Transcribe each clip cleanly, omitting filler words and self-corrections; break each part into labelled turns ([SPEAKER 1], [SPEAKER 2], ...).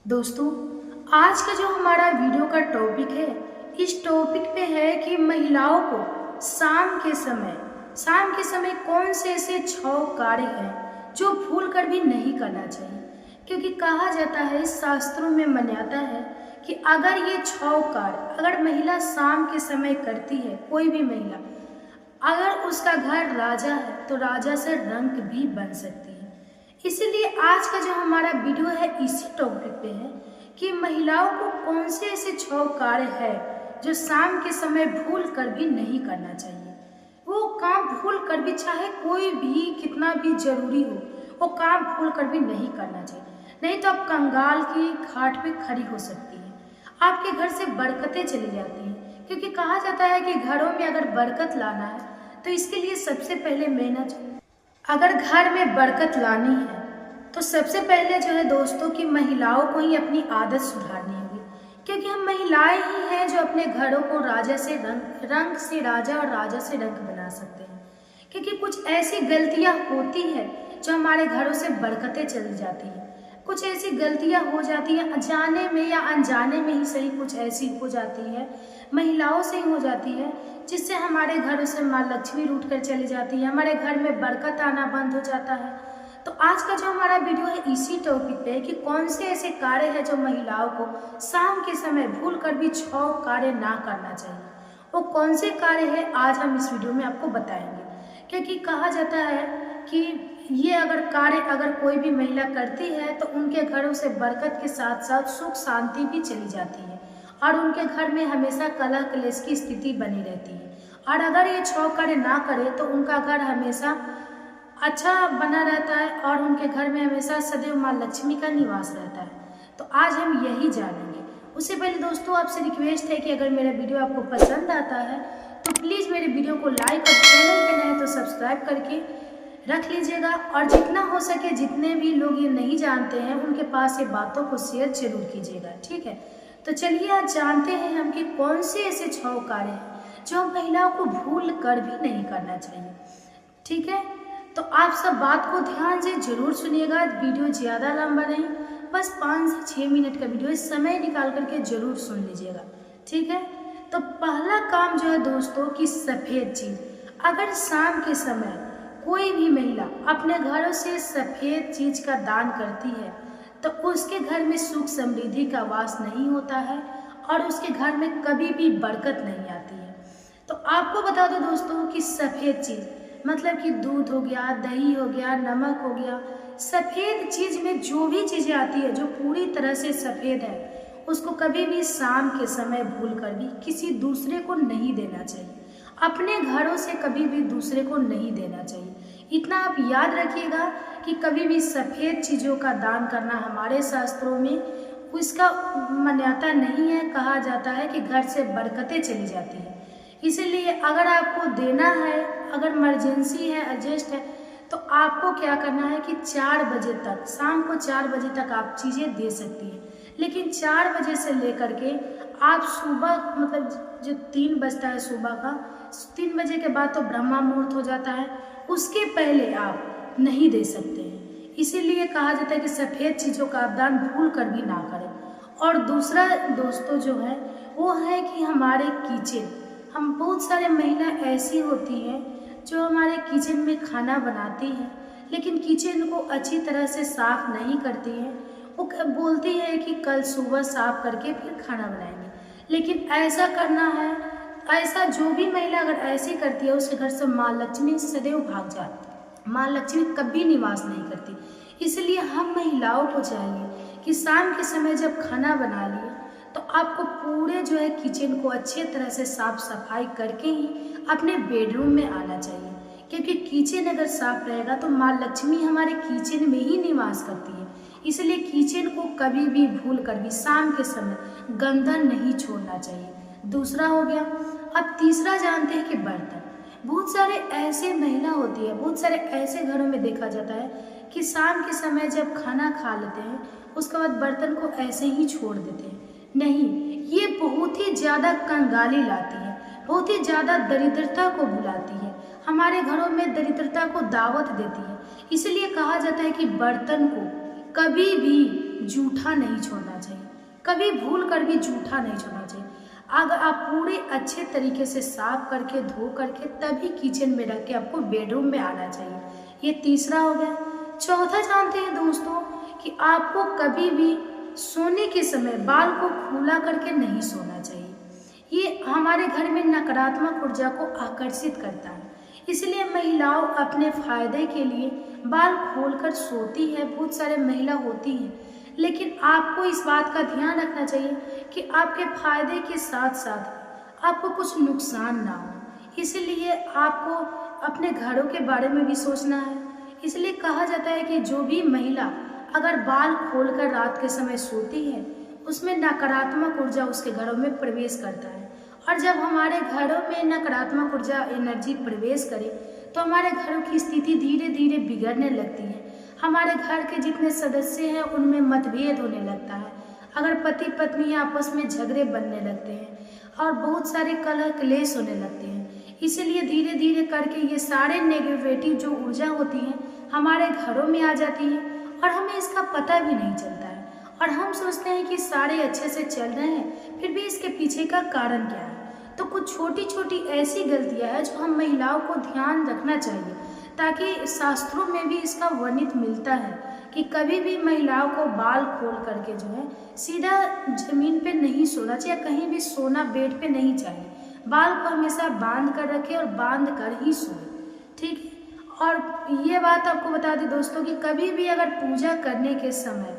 [SPEAKER 1] दोस्तों, आज का जो हमारा वीडियो का टॉपिक है, इस टॉपिक पे है कि महिलाओं को शाम के समय कौन से ऐसे 6 कार्य हैं जो भूल कर भी नहीं करना चाहिए। क्योंकि कहा जाता है, शास्त्रों में मान्यता है कि अगर ये 6 कार्य अगर महिला शाम के समय करती है, कोई भी महिला, अगर उसका घर राजा है तो राजा से रंक भी बन सकती है। इसीलिए आज का जो हमारा वीडियो है इसी टॉपिक पे है कि महिलाओं को कौन से ऐसे 6 कार्य है जो शाम के समय भूल कर भी नहीं करना चाहिए। वो काम भूल कर भी, चाहे कोई भी कितना भी जरूरी हो, वो काम भूल कर भी नहीं करना चाहिए। नहीं तो आप कंगाल की घाट पे खड़ी हो सकती है, आपके घर से बरकतें चली जाती हैं। क्योंकि कहा जाता है कि घरों में अगर बरकत लाना है तो इसके लिए सबसे पहले मेहनत, अगर घर में बरकत लानी है तो सबसे पहले जो है दोस्तों की महिलाओं को ही अपनी आदत सुधारनी होगी। क्योंकि हम महिलाएं ही हैं जो अपने घरों को राजा से रंग से राजा और राजा से रंग बना सकते हैं। क्योंकि कुछ ऐसी गलतियां होती है जो हमारे घरों से बरकतें चली जाती हैं। कुछ ऐसी गलतियां हो जाती हैं, जाने में या अनजाने में ही सही, कुछ ऐसी हो जाती है, महिलाओं से ही हो जाती है, जिससे हमारे घरों से माँ लक्ष्मी रूठ कर चली जाती है, हमारे घर में बरकत आना बंद हो जाता है। तो आज का जो हमारा वीडियो है इसी टॉपिक पे है कि कौन से ऐसे कार्य है जो महिलाओं को शाम के समय भूल कर भी 6 कार्य ना करना चाहिए। वो कौन से कार्य है आज हम इस वीडियो में आपको बताएंगे। क्योंकि कहा जाता है कि ये अगर कोई भी महिला करती है तो उनके घरों से बरकत के साथ साथ सुख शांति भी चली जाती है और उनके घर में हमेशा कलह कलेश की स्थिति बनी रहती है। और अगर ये 6 कार्य ना करे तो उनका घर हमेशा अच्छा बना रहता है और उनके घर में हमेशा सदैव माँ लक्ष्मी का निवास रहता है। तो आज हम यही जानेंगे। उससे पहले दोस्तों आपसे रिक्वेस्ट है कि अगर मेरा वीडियो आपको पसंद आता है तो प्लीज़ मेरे वीडियो को लाइक और चैनल पे नए तो सब्सक्राइब करके रख लीजिएगा। और जितना हो सके, जितने भी लोग ये नहीं जानते हैं उनके पास ये बातों को शेयर जरूर कीजिएगा, ठीक है। तो चलिए आज जानते हैं हम कि कौन से ऐसे 6 कार्य हैं जो महिलाओं को भूल कर भी नहीं करना चाहिए, ठीक है। तो आप सब बात को ध्यान से जरूर सुनिएगा। वीडियो ज़्यादा लंबा नहीं, बस 5 से 6 मिनट का वीडियो, इस समय निकाल करके जरूर सुन लीजिएगा, ठीक है। तो पहला काम जो है दोस्तों कि सफ़ेद चीज़, अगर शाम के समय कोई भी महिला अपने घरों से सफ़ेद चीज़ का दान करती है तो उसके घर में सुख समृद्धि का वास नहीं होता है और उसके घर में कभी भी बरकत नहीं आती है। तो आपको बता दो दोस्तों कि सफ़ेद चीज़ मतलब कि दूध हो गया, दही हो गया, नमक हो गया, सफ़ेद चीज़ में जो भी चीज़ें आती है जो पूरी तरह से सफ़ेद है, उसको कभी भी शाम के समय भूल कर भी किसी दूसरे को नहीं देना चाहिए। अपने घरों से कभी भी दूसरे को नहीं देना चाहिए। इतना आप याद रखिएगा कि कभी भी सफ़ेद चीज़ों का दान करना हमारे शास्त्रों में उसका मान्यता नहीं है। कहा जाता है कि घर से बरकतें चली जाती हैं। इसीलिए अगर आपको देना है, अगर इमरजेंसी है, अर्जेंट है, तो आपको क्या करना है कि 4 बजे तक, शाम को 4 बजे तक आप चीज़ें दे सकती हैं। लेकिन 4 बजे से लेकर के आप सुबह, मतलब जो 3 बजता है सुबह का, 3 बजे के बाद तो ब्रह्मा मुहूर्त हो जाता है, उसके पहले आप नहीं दे सकते हैं। इसीलिए कहा जाता है कि सफ़ेद चीज़ों का आप दान भूल कर भी ना करें। और दूसरा दोस्तों जो है वो है कि हमारे किचन, हम बहुत सारे महिला ऐसी होती हैं जो हमारे किचन में खाना बनाती हैं लेकिन किचन को अच्छी तरह से साफ़ नहीं करती हैं। वो बोलती है कि कल सुबह साफ़ करके फिर खाना बनाएंगे, लेकिन ऐसा करना है, ऐसा जो भी महिला अगर ऐसे करती है उसके घर से माँ लक्ष्मी सदैव भाग जाती है, माँ लक्ष्मी कभी निवास नहीं करती। इसलिए हम महिलाओं को चाहिए कि शाम के समय जब खाना बना लिए तो आपको पूरे जो है किचन को अच्छे तरह से साफ सफाई करके ही अपने बेडरूम में आना चाहिए। क्योंकि किचन अगर साफ रहेगा तो माँ लक्ष्मी हमारे किचन में ही निवास करती है। इसलिए किचन को कभी भी भूल कर भी शाम के समय गंदा नहीं छोड़ना चाहिए। दूसरा हो गया। अब तीसरा जानते हैं कि बर्तन। बहुत सारे ऐसे महिला होती है, बहुत सारे ऐसे घरों में देखा जाता है कि शाम के समय जब खाना खा लेते हैं उसके बाद बर्तन को ऐसे ही छोड़ देते हैं। नहीं, ये बहुत ही ज़्यादा कंगाली लाती है, बहुत ही ज़्यादा दरिद्रता को बुलाती है, हमारे घरों में दरिद्रता को दावत देती है। इसलिए कहा जाता है कि बर्तन को कभी भी जूठा नहीं छोड़ना चाहिए, कभी भूल कर भी जूठा नहीं छोड़ना चाहिए। अगर आप पूरे अच्छे तरीके से साफ करके धो करके तभी किचन में रख के आपको बेडरूम में आना चाहिए। ये तीसरा हो गया। चौथा जानते हैं दोस्तों कि आपको कभी भी सोने के समय बाल को खुला करके नहीं सोना चाहिए। ये हमारे घर में नकारात्मक ऊर्जा को आकर्षित करता है, इसलिए महिलाओं अपने फायदे के लिए बाल खोलकर सोती है। बहुत सारे महिला होती हैं, लेकिन आपको इस बात का ध्यान रखना चाहिए कि आपके फायदे के साथ साथ आपको कुछ नुकसान ना हो। इसलिए आपको अपने घरों के बारे में भी सोचना है। इसलिए कहा जाता है कि जो भी महिला अगर बाल खोलकर रात के समय सोती है, उसमें नकारात्मक ऊर्जा उसके घरों में प्रवेश करता है। और जब हमारे घरों में नकारात्मक ऊर्जा एनर्जी प्रवेश करे तो हमारे घरों की स्थिति धीरे धीरे बिगड़ने लगती है। हमारे घर के जितने सदस्य हैं उनमें मतभेद होने लगता है। अगर पति पत्नी आपस में झगड़े बनने लगते हैं और बहुत सारे कलह क्लेश होने लगते हैं। इसीलिए धीरे धीरे करके ये सारे नेगेटिव जो ऊर्जा होती हैं हमारे घरों में आ जाती है और हमें इसका पता भी नहीं चलता है। और हम सोचते हैं कि सारे अच्छे से चल रहे हैं, फिर भी इसके पीछे का कारण क्या है। तो कुछ छोटी छोटी ऐसी गलतियां हैं जो हम महिलाओं को ध्यान रखना चाहिए, ताकि शास्त्रों में भी इसका वर्णित मिलता है कि कभी भी महिलाओं को बाल खोल करके जो है सीधा जमीन पे नहीं सोना चाहिए, कहीं भी सोना बेड पे नहीं चाहिए। बाल को हमेशा बांध कर रखें और बांध कर ही सोए, ठीक है। और ये बात आपको बता दें दोस्तों कि कभी भी अगर पूजा करने के समय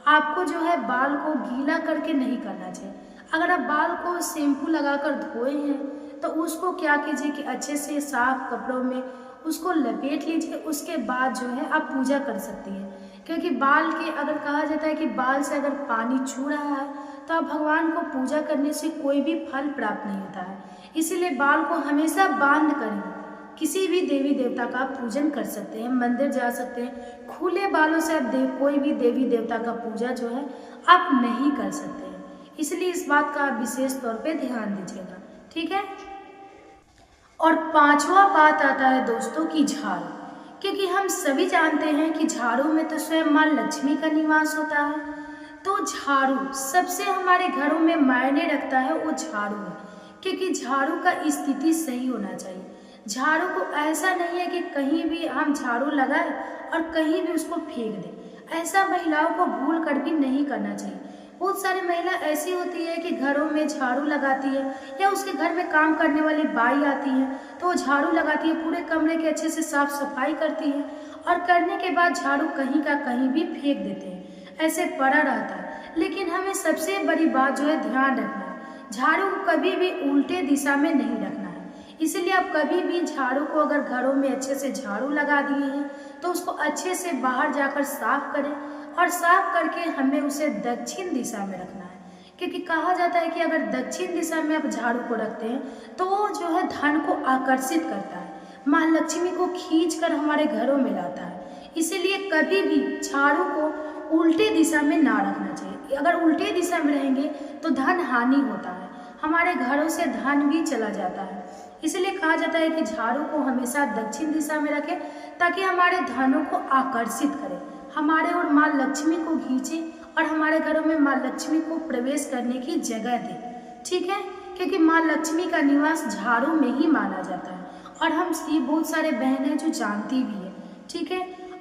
[SPEAKER 1] आपको जो है बाल को गीला करके नहीं करना चाहिए। अगर आप बाल को शैम्पू लगाकर धोए हैं तो उसको क्या कीजिए कि अच्छे से साफ कपड़ों में उसको लपेट लीजिए। उसके बाद जो है आप पूजा कर सकती हैं, क्योंकि बाल के अगर कहा जाता है कि बाल से अगर पानी छू रहा है तो आप भगवान को पूजा करने से कोई भी फल प्राप्त नहीं होता है। इसीलिए बाल को हमेशा बांध कर किसी भी देवी देवता का पूजन कर सकते हैं, मंदिर जा सकते हैं। खुले बालों से आप कोई भी देवी देवता का पूजा जो है आप नहीं कर सकते हैं। इसलिए इस बात का आप विशेष तौर पे ध्यान दीजिएगा, ठीक है। और पांचवा बात आता है दोस्तों की झाड़ू, क्योंकि हम सभी जानते हैं कि झाड़ू में तो स्वयं माँ लक्ष्मी का निवास होता है। तो झाड़ू सबसे हमारे घरों में मायने रखता है, वो झाड़ू है, क्योंकि झाड़ू का स्थिति सही होना चाहिए। झाड़ू को ऐसा नहीं है कि कहीं भी हम झाड़ू लगाए और कहीं भी उसको फेंक दें। ऐसा महिलाओं को भूल कर भी नहीं करना चाहिए। बहुत सारी महिला ऐसी होती है कि घरों में झाड़ू लगाती है या उसके घर में काम करने वाली बाई आती है तो वो झाड़ू लगाती है, पूरे कमरे के अच्छे से साफ सफाई करती है और करने के बाद झाड़ू कहीं का कहीं भी फेंक देते हैं, ऐसे पड़ा रहता है। लेकिन हमें सबसे बड़ी बात जो है ध्यान रखना है, झाड़ू को कभी भी उल्टे दिशा में नहीं रखना है। इसीलिए आप कभी भी झाड़ू को अगर घरों में अच्छे से झाड़ू लगा दिए हैं तो उसको अच्छे से बाहर जाकर साफ करें और साफ करके हमें उसे दक्षिण दिशा में रखना है, क्योंकि कहा जाता है कि अगर दक्षिण दिशा में आप झाड़ू को रखते हैं तो वो जो है धन को आकर्षित करता है, माँ लक्ष्मी को खींचकर हमारे घरों में लाता है। इसीलिए कभी भी झाड़ू को उल्टे दिशा में ना रखना चाहिए। अगर उल्टे दिशा में रहेंगे तो धन हानि होता है, हमारे घरों से धन भी चला जाता है। इसलिए कहा जाता है कि झाड़ू को हमेशा दक्षिण दिशा में रखें ताकि हमारे धनों को आकर्षित करें, हमारे और माँ लक्ष्मी को खींचे और हमारे घरों में माँ लक्ष्मी को प्रवेश करने की जगह दे, ठीक है। क्योंकि माँ लक्ष्मी का निवास झाड़ू में ही माना जाता है और हम ये बहुत सारे बहन हैं जो जानती भी है, ठीक है।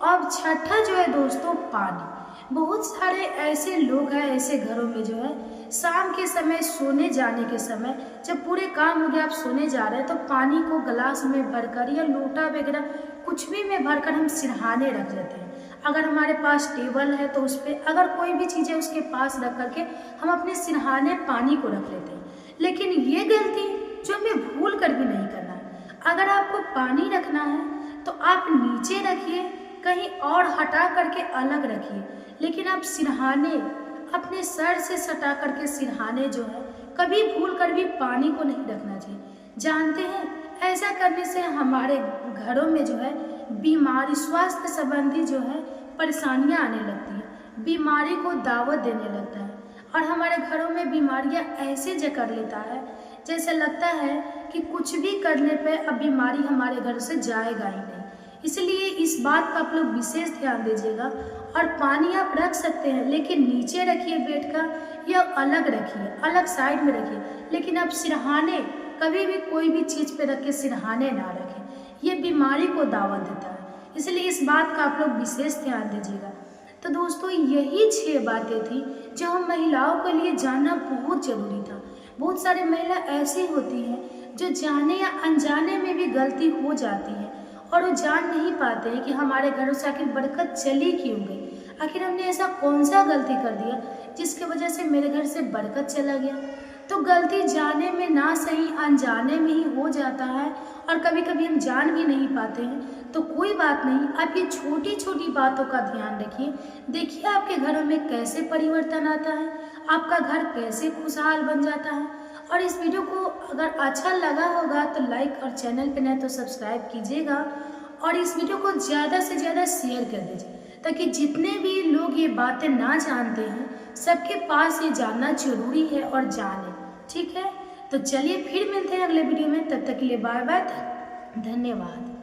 [SPEAKER 1] अब छठा जो है दोस्तों पानी। बहुत सारे ऐसे लोग हैं ऐसे घरों में जो है शाम के समय सोने जाने के समय जब पूरे काम हो गया आप सोने जा रहे हैं तो पानी को गिलास में भरकर या लोटा वगैरह कुछ भी में भरकर हम सिरहाने रख लेते हैं। अगर हमारे पास टेबल है तो उस पर अगर कोई भी चीज़ है उसके पास रख करके हम अपने सिरहाने पानी को रख लेते हैं। लेकिन ये गलती जो हमें भूल कर भी नहीं करना है। अगर आपको पानी रखना है तो आप नीचे रखिए, कहीं और हटा करके अलग रखिए, लेकिन आप सिरहाने अपने सर से सटा करके सिरहाने जो है कभी भूल कर भी पानी को नहीं रखना चाहिए। जानते हैं ऐसा करने से हमारे घरों में जो है बीमारी स्वास्थ्य संबंधी जो है परेशानियां आने लगती हैं, बीमारी को दावत देने लगता है और हमारे घरों में बीमारियां ऐसे जकड़ लेता है जैसे लगता है कि कुछ भी करने पे अब बीमारी हमारे घर से जाएगा ही नहीं। इसलिए इस बात का आप लोग विशेष ध्यान दीजिएगा। और पानी आप रख सकते हैं, लेकिन नीचे रखिए बेड का, या अलग रखिए, अलग साइड में रखिए, लेकिन आप सिरहाने कभी भी कोई भी चीज़ पे रख के सिरहाने ना रखें, ये बीमारी को दावत देता है। इसलिए इस बात का आप लोग विशेष ध्यान दीजिएगा। तो दोस्तों, यही 6 बातें थी जो हम महिलाओं के लिए जानना बहुत ज़रूरी था। बहुत सारे महिला ऐसी होती हैं जो जाने या अनजाने में भी गलती हो जाती है, और वो जान नहीं पाते हैं कि हमारे घरों से आखिर बरकत चली क्यों गई। आखिर हमने ऐसा कौन सा गलती कर दिया जिसकी वजह से मेरे घर से बरकत चला गया। तो गलती जाने में ना सही, अनजाने में ही हो जाता है, और कभी कभी हम जान भी नहीं पाते हैं। तो कोई बात नहीं, आप ये छोटी छोटी बातों का ध्यान रखिए। देखिए आपके घरों में कैसे परिवर्तन आता है, आपका घर कैसे खुशहाल बन जाता है। और इस वीडियो को अगर अच्छा लगा होगा तो लाइक, और चैनल पे नए तो सब्सक्राइब कीजिएगा, और इस वीडियो को ज़्यादा से ज़्यादा शेयर कर दीजिए, ताकि जितने भी लोग ये बातें ना जानते हैं सबके पास ये जानना जरूरी है और जाने। ठीक है, तो चलिए फिर मिलते हैं अगले वीडियो में। तब तक के लिए बाय बाय, धन्यवाद।